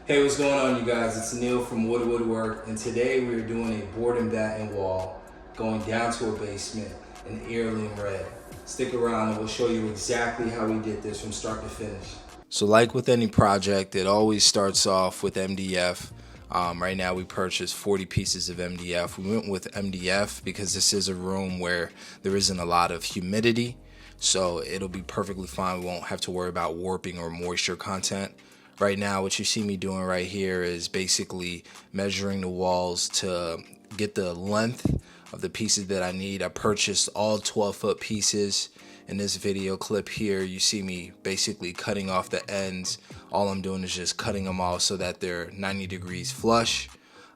Hey, what's going on, you guys? It's Neil from Woodwork, and today we're doing a board and batten wall going down to a basement in heirloom red. Stick around and we'll show you exactly how we did this from start to finish. So like with any project, it always starts off with MDF. Right now we purchased 40 pieces of MDF. We went with MDF because this is a room where there isn't a lot of humidity, so it'll be perfectly fine. We won't have to worry about warping or moisture content. Right now, what you see me doing right here is basically measuring the walls to get the length of the pieces that I need. I purchased all 12-foot pieces. In this video clip here, you see me basically cutting off the ends. All I'm doing is just cutting them off so that they're 90 degrees flush.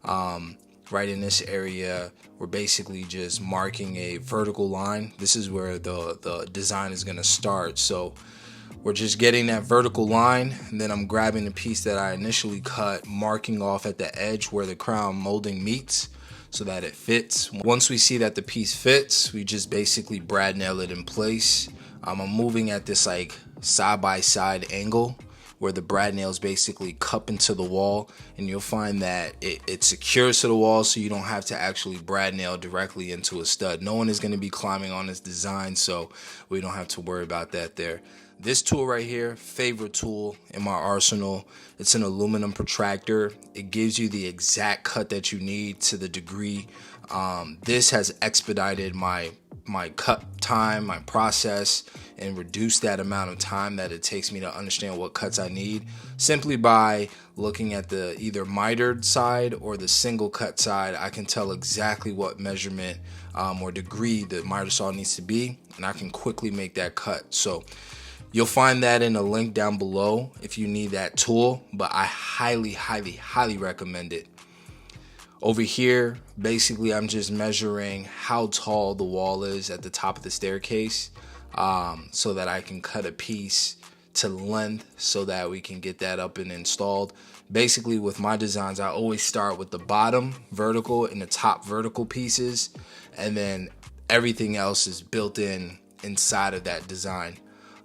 Right in this area, we're basically just marking a vertical line. This is where the design is going to start. So we're just getting that vertical line, and then I'm grabbing the piece that I initially cut, marking off at the edge where the crown molding meets so that it fits. Once we see that the piece fits, we just basically brad nail it in place. I'm moving at this like side by side angle where the brad nails basically cup into the wall, and you'll find that it secures to the wall so you don't have to actually brad nail directly into a stud. No one is going to be climbing on this design, so we don't have to worry about that there. This tool right here, favorite tool in my arsenal. It's an aluminum protractor. It gives you the exact cut that you need to the degree. This has expedited my cut time, my process, and reduced that amount of time that it takes me to understand what cuts I need, simply by looking at the either mitered side or the single cut side. I can tell exactly what measurement or degree the miter saw needs to be, and I can quickly make that cut. So you'll find that in a link down below if you need that tool, but I highly recommend it. Over here, basically I'm just measuring how tall the wall is at the top of the staircase, so that I can cut a piece to length so that we can get that up and installed. Basically with my designs, I always start with the bottom vertical and the top vertical pieces, and then everything else is built in inside of that design.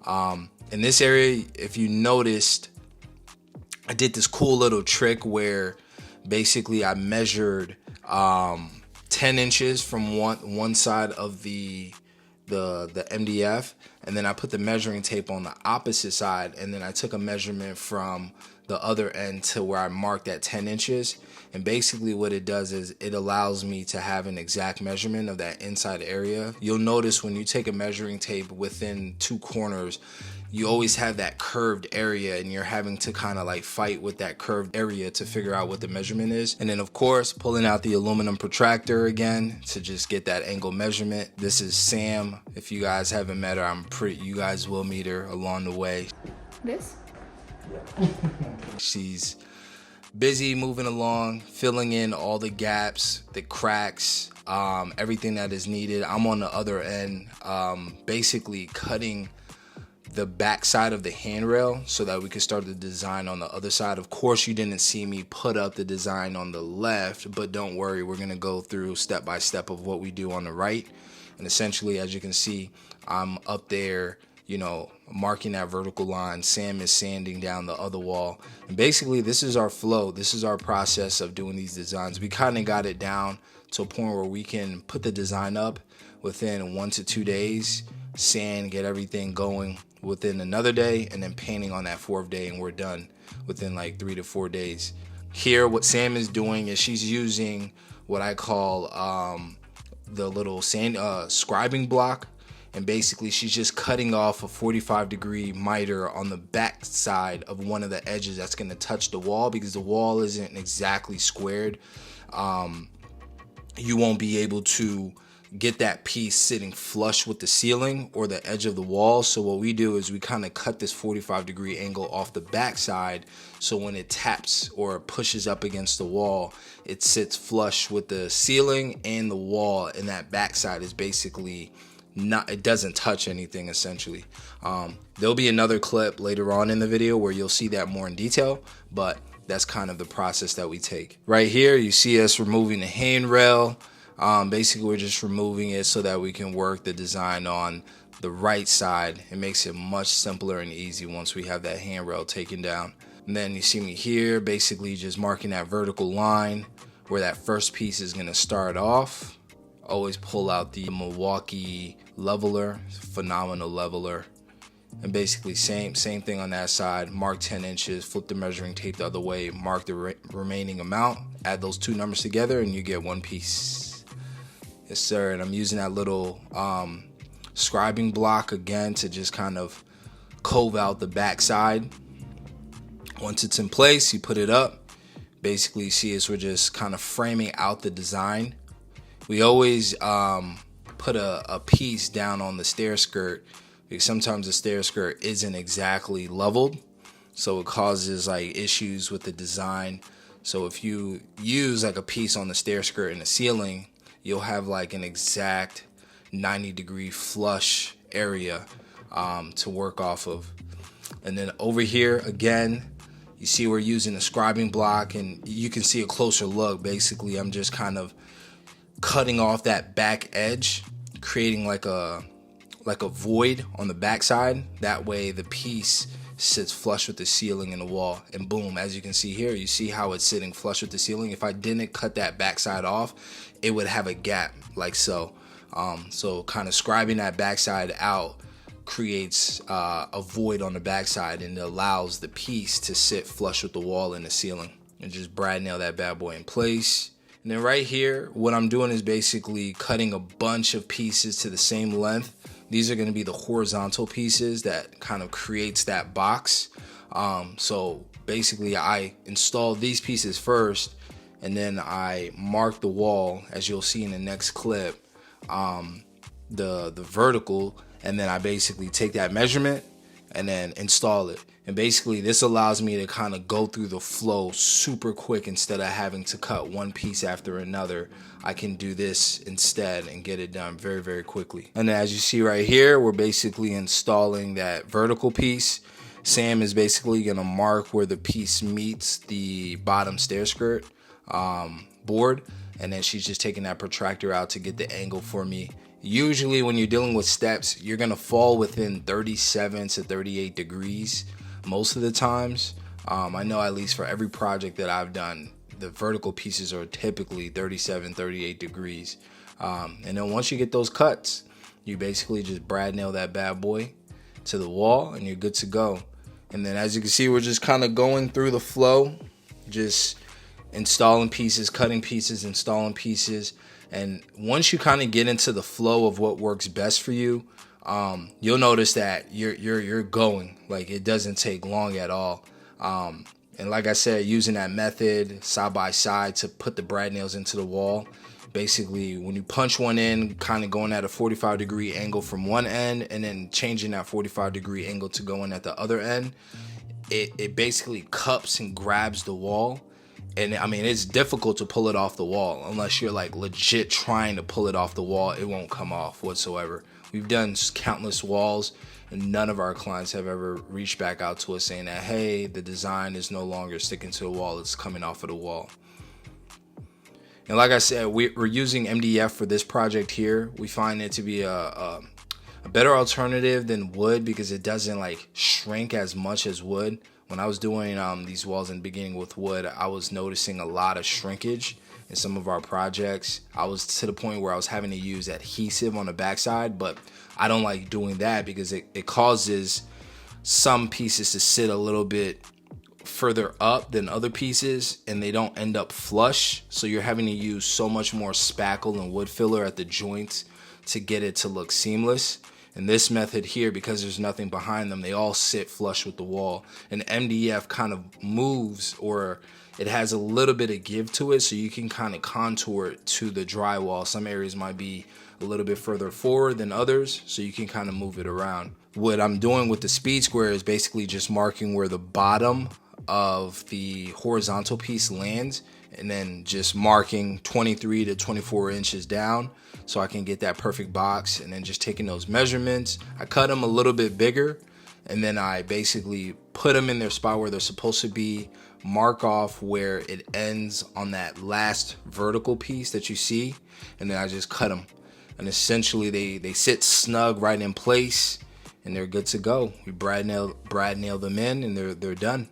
In this area, if you noticed, I did this cool little trick where basically I measured 10 inches from one side of the MDF, and then I put the measuring tape on the opposite side, and then I took a measurement from the other end to where I marked at 10 inches. And basically what it does is it allows me to have an exact measurement of that inside area. You'll notice when you take a measuring tape within two corners, you always have that curved area, and you're having to kind of like fight with that curved area to figure out what the measurement is. And then of course, pulling out the aluminum protractor again to just get that angle measurement. This is Sam. If you guys haven't met her, you guys will meet her along the way. This? She's busy moving along, filling in all the gaps, the cracks, everything that is needed. I'm on the other end, basically cutting the back side of the handrail so that we can start the design on the other side. Of course, you didn't see me put up the design on the left, but don't worry, we're gonna go through step by step of what we do on the right. And essentially, as you can see, I'm up there, you know, marking that vertical line. Sam is sanding down the other wall. And basically, this is our flow. This is our process of doing these designs. We kind of got it down to a point where we can put the design up within 1 to 2 days, sand, get everything going within another day, and then painting on that 4th day, and we're done within like 3 to 4 days. Here, what Sam is doing is she's using what I call the little sand scribing block. And basically she's just cutting off a 45-degree miter on the back side of one of the edges that's going to touch the wall, because the wall isn't exactly squared. You won't be able to get that piece sitting flush with the ceiling or the edge of the wall. So what we do is we kind of cut this 45-degree angle off the back side, so when it taps or pushes up against the wall, it sits flush with the ceiling and the wall, and that back side is basically it doesn't touch anything essentially. There'll be another clip later on in the video where you'll see that more in detail, but that's kind of the process that we take. Right here, you see us removing the handrail. Basically, we're just removing it so that we can work the design on the right side. It makes it much simpler and easy once we have that handrail taken down. And then you see me here basically just marking that vertical line where that first piece is going to start off. Always pull out the Milwaukee leveler, phenomenal leveler. And basically same thing on that side. Mark 10 inches, flip the measuring tape the other way, mark the remaining amount, add those two numbers together, and you get one piece. Yes, sir. And I'm using that little scribing block again to just kind of cove out the back side. Once it's in place, you put it up. Basically, you see as we're just kind of framing out the design. We always put a piece down on the stair skirt, because sometimes the stair skirt isn't exactly leveled, so it causes like issues with the design. So if you use like a piece on the stair skirt in the ceiling, you'll have like an exact 90-degree flush area to work off of. And then over here again, you see we're using a scribing block, and you can see a closer look. Basically, I'm just kind of cutting off that back edge, creating like a void on the back side. That way the piece sits flush with the ceiling and the wall, and boom, as you can see here, you see how it's sitting flush with the ceiling. If I didn't cut that back side off, it would have a gap like so. So kind of scribing that back side out creates a void on the back side, and it allows the piece to sit flush with the wall and the ceiling. And just brad nail that bad boy in place. And then right here, what I'm doing is basically cutting a bunch of pieces to the same length. These are going to be the horizontal pieces that kind of creates that box. So basically I install these pieces first, and then I mark the wall, as you'll see in the next clip, the vertical, and then I basically take that measurement and then install it. And basically this allows me to kind of go through the flow super quick. Instead of having to cut one piece after another, I can do this instead and get it done very, very quickly. And as you see right here, we're basically installing that vertical piece. Sam is basically gonna mark where the piece meets the bottom stair skirt board, and then she's just taking that protractor out to get the angle for me. Usually when you're dealing with steps, you're gonna fall within 37 to 38 degrees most of the times. I know at least for every project that I've done, the vertical pieces are typically 37, 38 degrees. And then once you get those cuts, you basically just brad nail that bad boy to the wall and you're good to go. And then as you can see, we're just kind of going through the flow, just installing pieces, cutting pieces, installing pieces. And once you kind of get into the flow of what works best for you, you'll notice that you're going, like it doesn't take long at all. And like I said, using that method side by side to put the brad nails into the wall, basically when you punch one in, kind of going at a 45-degree angle from one end and then changing that 45-degree angle to go in at the other end, it basically cups and grabs the wall. And I mean, it's difficult to pull it off the wall unless you're like legit trying to pull it off the wall. It won't come off whatsoever. We've done countless walls, and none of our clients have ever reached back out to us saying that, hey, the design is no longer sticking to the wall, it's coming off of the wall. And like I said, we're using MDF for this project here. We find it to be a better alternative than wood because it doesn't like shrink as much as wood. When I was doing these walls in the beginning with wood, I was noticing a lot of shrinkage in some of our projects. I was to the point where I was having to use adhesive on the backside, but I don't like doing that because it causes some pieces to sit a little bit further up than other pieces and they don't end up flush. So you're having to use so much more spackle and wood filler at the joints to get it to look seamless. And this method here, because there's nothing behind them, they all sit flush with the wall. And MDF kind of moves, or it has a little bit of give to it, so you can kind of contour it to the drywall. Some areas might be a little bit further forward than others, so you can kind of move it around. What I'm doing with the speed square is basically just marking where the bottom of the horizontal piece lands, and then just marking 23 to 24 inches down so I can get that perfect box. And then just taking those measurements, I cut them a little bit bigger, and then I basically put them in their spot where they're supposed to be, mark off where it ends on that last vertical piece that you see, and then I just cut them. And essentially they sit snug right in place and they're good to go. We brad nail them in and they're done.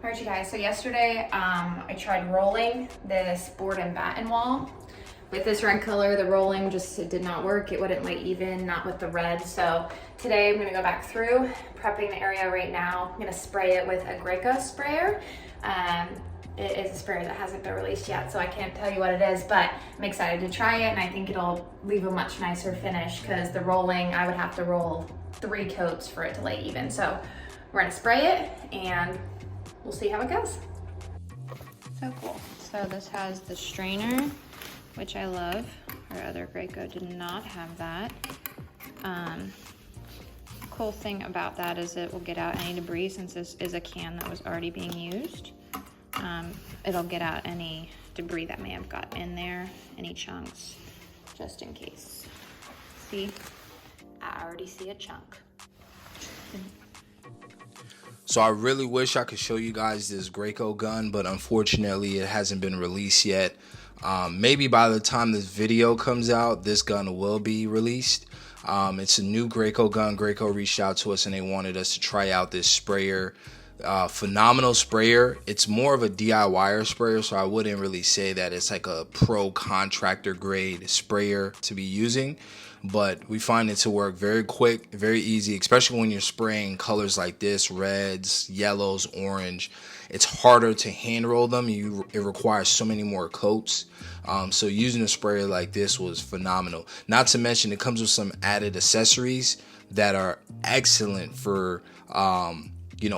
All right, you guys, so yesterday I tried rolling this board and batten wall. With this red color, the rolling it did not work. It wouldn't lay even, not with the red. So today I'm gonna go back through, prepping the area right now. I'm gonna spray it with a Graco sprayer. It is a sprayer that hasn't been released yet, so I can't tell you what it is, but I'm excited to try it, and I think it'll leave a much nicer finish, because the rolling, I would have to roll 3 coats for it to lay even. So we're gonna spray it, and we'll see how it goes. So cool. So this has the strainer, which I love. Our other Graco did not have that. Cool thing about that is it will get out any debris, since this is a can that was already being used. It'll get out any debris that may have got in there, any chunks, just in case. See, I already see a chunk. So I really wish I could show you guys this Graco gun, but unfortunately it hasn't been released yet. Maybe by the time this video comes out, this gun will be released. It's a new Graco gun. Graco reached out to us and they wanted us to try out this sprayer. Phenomenal sprayer. It's more of a DIYer sprayer, so I wouldn't really say that it's like a pro contractor grade sprayer to be using, but we find it to work very quick, very easy, especially when you're spraying colors like this, reds, yellows, orange. It's harder to hand roll them. It requires so many more coats. So using a sprayer like this was phenomenal. Not to mention it comes with some added accessories that are excellent for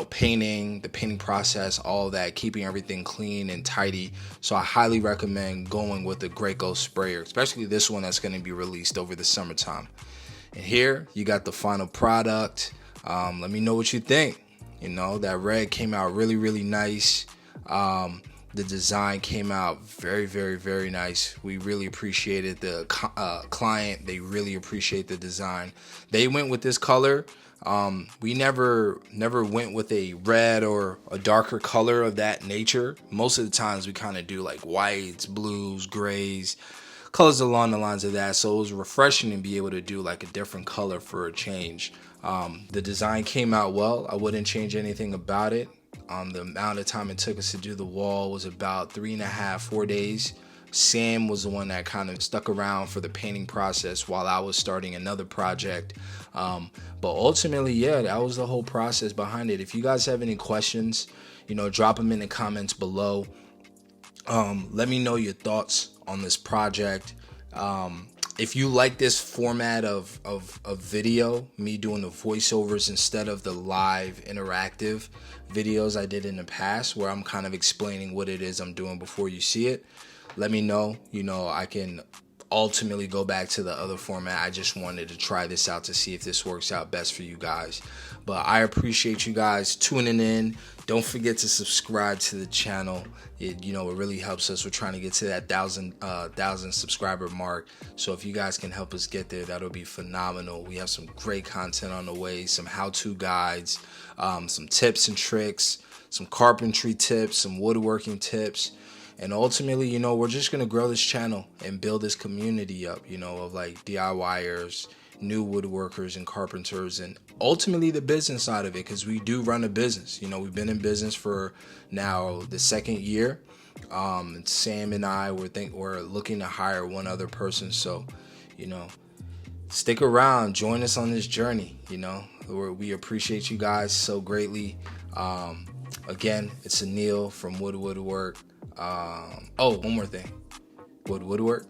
painting, the painting process, all that, keeping everything clean and tidy. So I highly recommend going with the Graco sprayer, especially this one that's going to be released over the summertime. And here you got the final product. Let me know what you think. That red came out really, really nice. The design came out very, very, very nice. We really appreciated the client. They really appreciate the design. They went with this color. We never went with a red or a darker color of that nature. Most of the times we kind of do like whites, blues, grays, colors along the lines of that. So it was refreshing to be able to do like a different color for a change. The design came out well. I wouldn't change anything about it. The amount of time it took us to do the wall was about 3.5, 4 days. Sam was the one that kind of stuck around for the painting process while I was starting another project. But ultimately, yeah, that was the whole process behind it. If you guys have any questions, drop them in the comments below. Let me know your thoughts on this project. If you like this format of video, me doing the voiceovers instead of the live interactive videos I did in the past, where I'm kind of explaining what it is I'm doing before you see it, let me know. I can ultimately go back to the other format. I just wanted to try this out to see if this works out best for you guys. But I appreciate you guys tuning in. Don't forget to subscribe to the channel. It really helps us. We're trying to get to that 1,000 subscriber mark. So if you guys can help us get there, that'll be phenomenal. We have some great content on the way, some how-to guides, some tips and tricks, some carpentry tips, some woodworking tips. And ultimately, we're just going to grow this channel and build this community up, of like DIYers, new woodworkers and carpenters, and ultimately the business side of it, because we do run a business. We've been in business for now the 2nd year. And Sam and I we're looking to hire one other person. So, stick around, join us on this journey. We appreciate you guys so greatly. Again, it's Anil from Woodwork. One more thing. Woodwork.